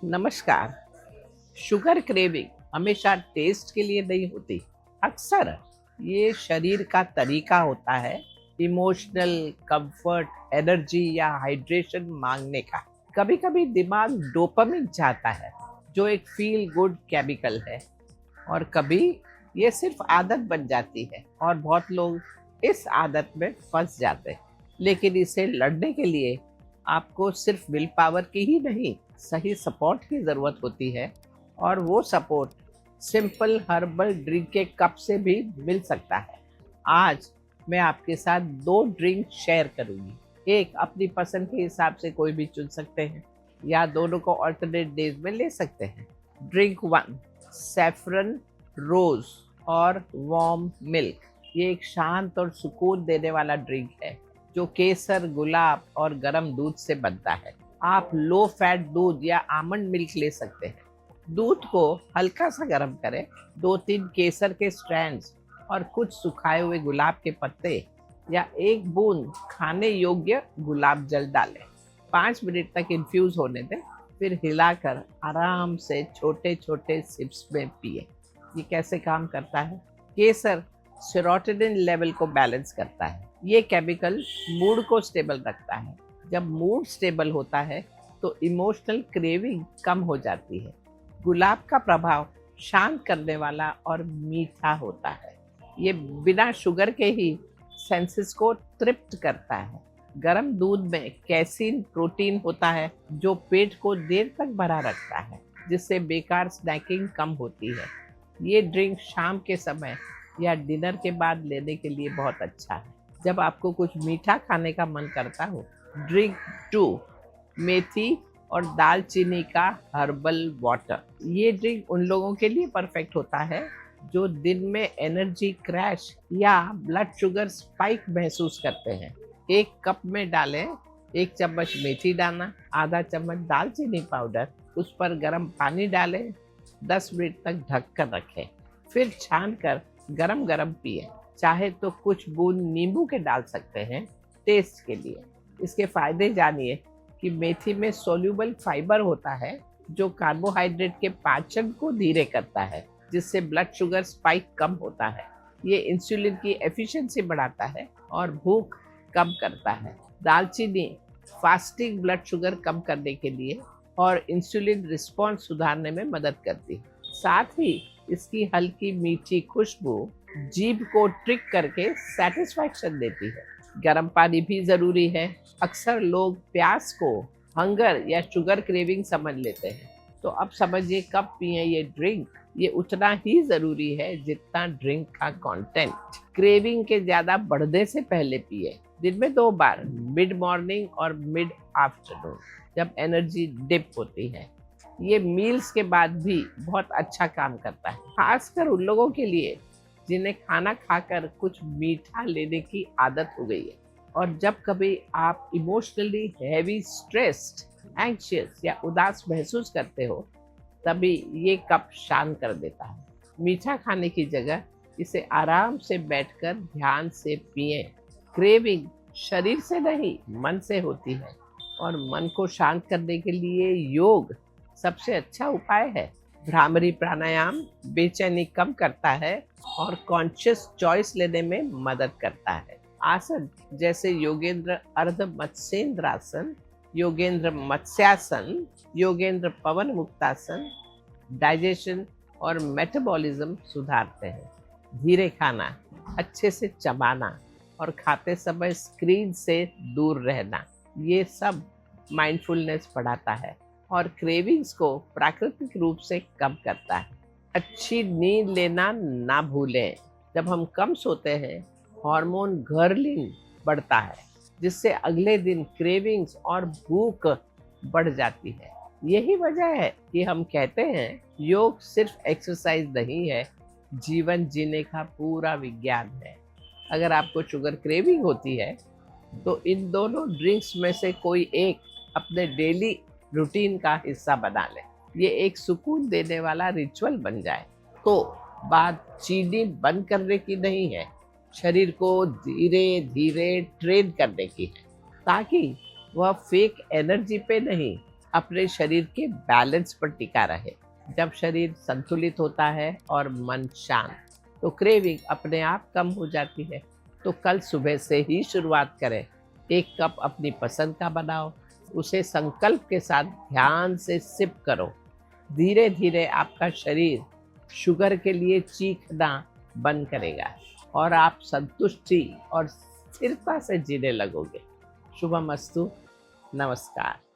नमस्कार। Sugar craving हमेशा test के लिए नहीं होती। अक्सर ये शरीर का तरीका होता है इमोशनल कंफर्ट, एनर्जी या हाइड्रेशन मांगने का। कभी कभी दिमाग डोपामिन चाहता है, जो एक फील गुड केमिकल है, और कभी ये सिर्फ आदत बन जाती है और बहुत लोग इस आदत में फंस जाते हैं। लेकिन इसे लड़ने के लिए आपको सिर्फ विल पावर की ही नहीं, सही सपोर्ट की ज़रूरत होती है। और वो सपोर्ट सिंपल हर्बल ड्रिंक के कप से भी मिल सकता है। आज मैं आपके साथ दो ड्रिंक शेयर करूंगी। एक अपनी पसंद के हिसाब से कोई भी चुन सकते हैं, या दोनों को ऑल्टरनेट डेज में ले सकते हैं। ड्रिंक वन, सैफरन रोज और वार्म मिल्क। ये एक शांत और सुकून देने वाला ड्रिंक है, जो केसर, गुलाब और गर्म दूध से बनता है। आप लो फैट दूध या आमंड मिल्क ले सकते हैं। दूध को हल्का सा गर्म करें, 2-3 केसर के स्ट्रैंड्स और कुछ सुखाए हुए गुलाब के पत्ते या एक बूंद खाने योग्य गुलाब जल डालें। 5 मिनट तक इन्फ्यूज होने दें, फिर हिलाकर आराम से छोटे छोटे सिप्स में पिए। ये कैसे काम करता है? केसर सेरोटोनिन लेवल को बैलेंस करता है। ये केमिकल मूड को स्टेबल रखता है। जब मूड स्टेबल होता है तो इमोशनल क्रेविंग कम हो जाती है। गुलाब का प्रभाव शांत करने वाला और मीठा होता है। ये बिना शुगर के ही सेंसेस को तृप्त करता है। गर्म दूध में कैसीन प्रोटीन होता है, जो पेट को देर तक भरा रखता है, जिससे बेकार स्नैकिंग कम होती है। ये ड्रिंक शाम के समय या डिनर के बाद लेने के लिए बहुत अच्छा है, जब आपको कुछ मीठा खाने का मन करता हो। ड्रिंक टू, मेथी और दालचीनी का हर्बल वाटर। ये ड्रिंक उन लोगों के लिए परफेक्ट होता है जो दिन में एनर्जी क्रैश या ब्लड शुगर स्पाइक महसूस करते हैं। एक कप में डालें 1 चम्मच मेथी दाना, आधा चम्मच दालचीनी पाउडर, उस पर गर्म पानी डालें, 10 मिनट तक ढक कर रखें, फिर छान कर गरम गरम पिए। चाहे तो कुछ बूंद नींबू के डाल सकते हैं टेस्ट के लिए। इसके फायदे जानिए कि मेथी में सोल्यूबल फाइबर होता है, जो कार्बोहाइड्रेट के पाचन को धीरे करता है, जिससे ब्लड शुगर स्पाइक कम होता है। ये इंसुलिन की एफिशिएंसी बढ़ाता है और भूख कम करता है। दालचीनी फास्टिंग ब्लड शुगर कम करने के लिए और इंसुलिन रिस्पॉन्स सुधारने में मदद करती है। साथ ही इसकी हल्की मीठी खुशबू जीभ को ट्रिक करके सेटिस्फैक्शन देती है। गर्म पानी भी जरूरी है। अक्सर लोग प्यास को हंगर या शुगर क्रेविंग समझ लेते हैं, तो अब समझिए कब पिए ये ड्रिंक। ये उतना ही जरूरी है जितना ड्रिंक का कंटेंट। क्रेविंग के ज्यादा बढ़ने से पहले पिए। दिन में 2 बार, मिड मॉर्निंग और मिड आफ्टरनून, जब एनर्जी डिप होती है। ये मील्स के बाद भी बहुत अच्छा काम करता है, खासकर उन लोगों के लिए जिन्हें खाना खाकर कुछ मीठा लेने की आदत हो गई है। और जब कभी आप इमोशनली हैवी, स्ट्रेस्ड, एंग्शियस या उदास महसूस करते हो, तभी ये कप शांत कर देता है। मीठा खाने की जगह इसे आराम से बैठकर ध्यान से पिए। क्रेविंग शरीर से नहीं, मन से होती है, और मन को शांत करने के लिए योग सबसे अच्छा उपाय है। भ्रामरी प्राणायाम बेचैनी कम करता है और कॉन्शियस चॉइस लेने में मदद करता है। आसन जैसे योगेंद्र अर्ध मत्स्येंद्रासन, योगेंद्र मत्स्यासन, योगेंद्र पवन मुक्तासन डाइजेशन और मेटाबॉलिज्म सुधारते हैं। धीरे खाना, अच्छे से चबाना और खाते समय स्क्रीन से दूर रहना, ये सब माइंडफुलनेस बढ़ाता है और क्रेविंग्स को प्राकृतिक रूप से कम करता है। अच्छी नींद लेना ना भूलें। जब हम कम सोते हैं, हार्मोन घर्लिंग बढ़ता है, जिससे अगले दिन क्रेविंग्स और भूख बढ़ जाती है। यही वजह है कि हम कहते हैं योग सिर्फ एक्सरसाइज नहीं है, जीवन जीने का पूरा विज्ञान है। अगर आपको शुगर क्रेविंग होती है, तो इन दोनों ड्रिंक्स में से कोई एक अपने डेली रूटीन का हिस्सा बना ले। ये एक सुकून देने वाला रिचुअल बन जाए। तो बात चीनी बंद करने की नहीं है, शरीर को धीरे धीरे ट्रेन करने की है, ताकि वह फेक एनर्जी पे नहीं, अपने शरीर के बैलेंस पर टिका रहे। जब शरीर संतुलित होता है और मन शांत, तो क्रेविंग अपने आप कम हो जाती है। तो कल सुबह से ही शुरुआत करें। एक कप अपनी पसंद का बनाओ, उसे संकल्प के साथ ध्यान से सिप करो। धीरे धीरे आपका शरीर शुगर के लिए चीखना बंद करेगा और आप संतुष्टि और स्थिरता से जीने लगोगे। शुभमस्तु। नमस्कार।